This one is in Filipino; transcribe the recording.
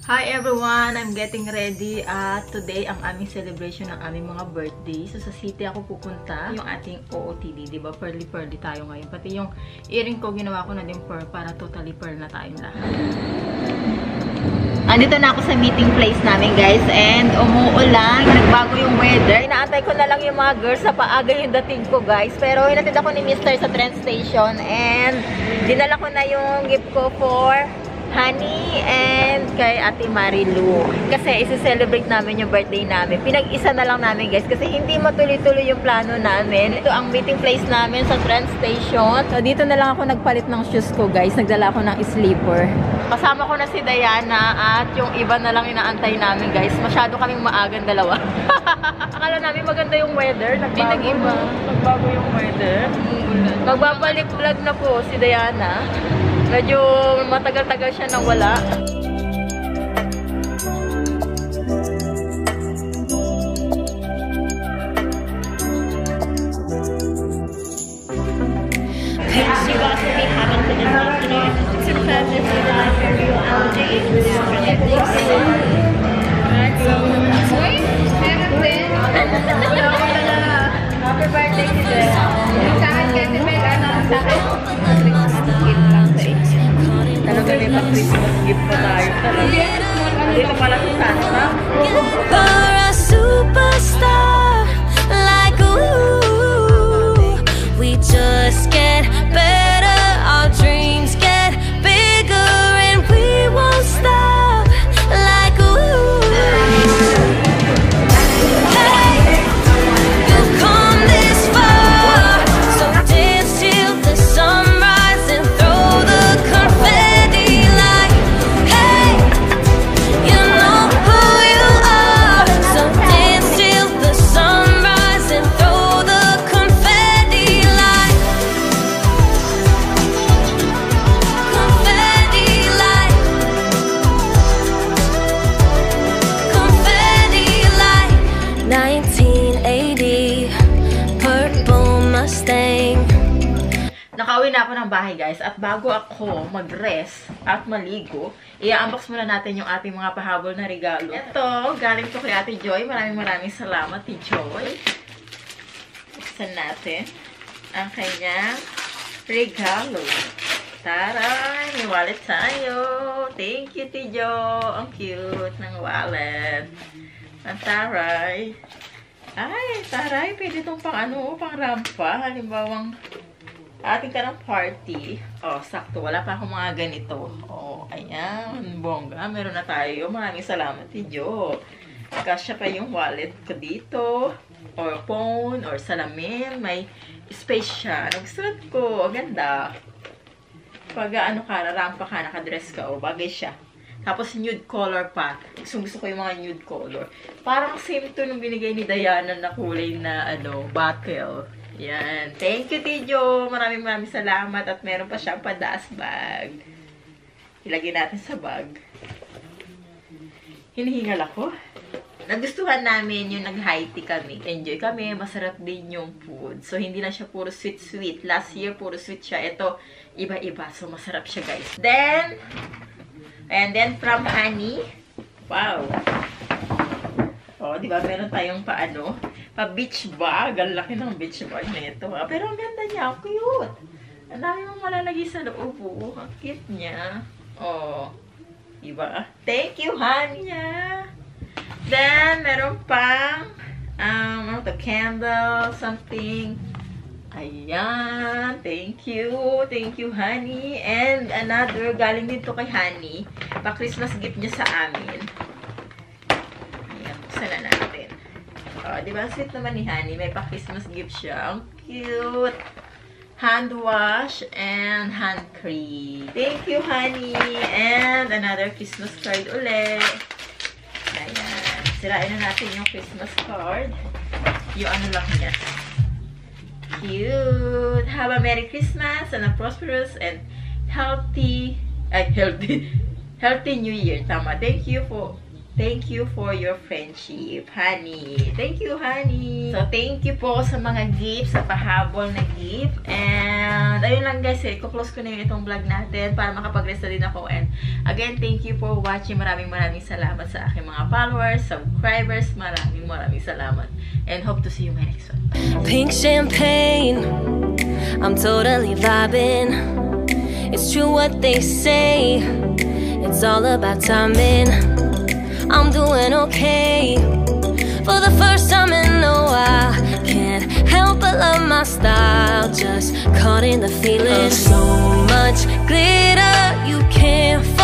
Hi everyone! I'm getting ready at today ang aming celebration ng aming mga birthday. So sa city ako pupunta. Yung ating OOTD, diba? Pearly tayo ngayon. Pati yung earring ko ginawa ko na din pearl para totally pearl na tayong lahat. Andito na ako sa meeting place namin guys and umuulan. Nagbago yung weather. Inaantay ko na lang yung mga girls sa paaga yung dating ko guys. Pero hinatid ako ni Mr. sa train station and dinala ko na yung gift ko for Honey and kay Ate Marilu. Kasi isi-celebrate namin yung birthday namin. Pinag-isa na lang namin guys kasi hindi matuloy-tuloy yung plano namin. Ito ang meeting place namin sa train station. So dito na lang ako nagpalit ng shoes ko guys. Nagdala ako ng sleeper. Kasama ko na si Diana at yung iba na lang inaantay namin guys. Masyado kaming maagang dalawa. Akala namin maganda yung weather. Nagbago yung weather. Magbabalik vlog na po si Diana. Medyo matagal-tagal siya nang wala. Happy birthday today. Sa akin kasi may sa akin. Talaga may pa-Christmas gift pa tayo. Dito pala si Santa. You're a superstar, like ooh. We just get better, our dreams get bigger, and we won't stop, like ooh. Hey, you've come this far, so dance till the sunrise and throw the confetti like, hey, you know who you are, so dance till the sunrise and throw the confetti like, confetti like, confetti like 1980 purple Mustang. Nakauwi na ako ng bahay guys at bago ako mag-rest at maligo, i-unbox muna natin yung ating mga pahabol na regalo. Ito, galing to kay Ate Joy. Maraming salamat, Ate Joy. Buksan natin ang kanyang regalo. Taray! May wallet tayo. Thank you, Ate Jo. Ang cute ng wallet. Ang taray. Ay, taray. Pwede itong pang ano, pang rampa. Halimbawang ating ka ng party. Oh, sakto. Wala pa akong mga ganito. Oh, ayan. Bongga. Meron na tayo. Maraming salamat, Tijo. Kasya pa yung wallet ko dito. Or phone. Or salamin. May space siya. Nagsulat ko. Ang ganda. Pag ano ka, rampa ka, nakadress ka. O, bagay siya. Tapos nude color pa. Gusto ko yung mga nude color. Parang same to nung binigay ni Diana na kulay na ano, bottle. Yan. Thank you, Tijo. Maraming salamat. At meron pa siyang padaas bag. Ilagay natin sa bag. Hinihingal ako. Nagustuhan namin yung nag-high tea kami. Enjoy kami. Masarap din yung food. So, hindi na siya puro sweet-sweet. Last year, puro sweet siya. Ito, iba-iba. So, masarap siya, guys. Then, and then from Honey. Wow. Oh, di ba? Meron tayong paano? Pa-beach bag. Ang laki ng beach bag nito. Pero ang ganda niya. Cute. Ang dami mong malalagay sa loob. Oh, ang cute niya. Oh. Diba? Thank you, Honey. Then, meron pang ano to, candle, something. Ayan. Thank you. Thank you, Honey. And another, galing dito kay Honey. Pa-Christmas gift niya sa amin. Ayan. Buksan na natin. Oh, diba? Sweet naman ni Honey. May pa-Christmas gift siya. Ang cute. Hand wash and hand cream. Thank you, Honey. And another Christmas card ulit. Ayan. Sirain na natin yung Christmas card. Yung ano lang niya. Cute. Have a Merry Christmas and a prosperous and healthy New Year. Tama. Thank you Thank you for your friendship, honey. Thank you, honey. So, thank you po sa mga gifts, sa pahabol na gift. And, ayun lang guys, i-close ko na yung itong vlog natin para makapag-rest na din ako. And, again, thank you for watching. Maraming salamat sa aking mga followers, subscribers. Maraming salamat. And, hope to see you in my next one. Pink champagne, I'm totally vibing. It's true what they say, it's all about timing. I'm doing okay for the first time in a while. Can't help but love my style. Just caught in the feeling. So much glitter you can't find.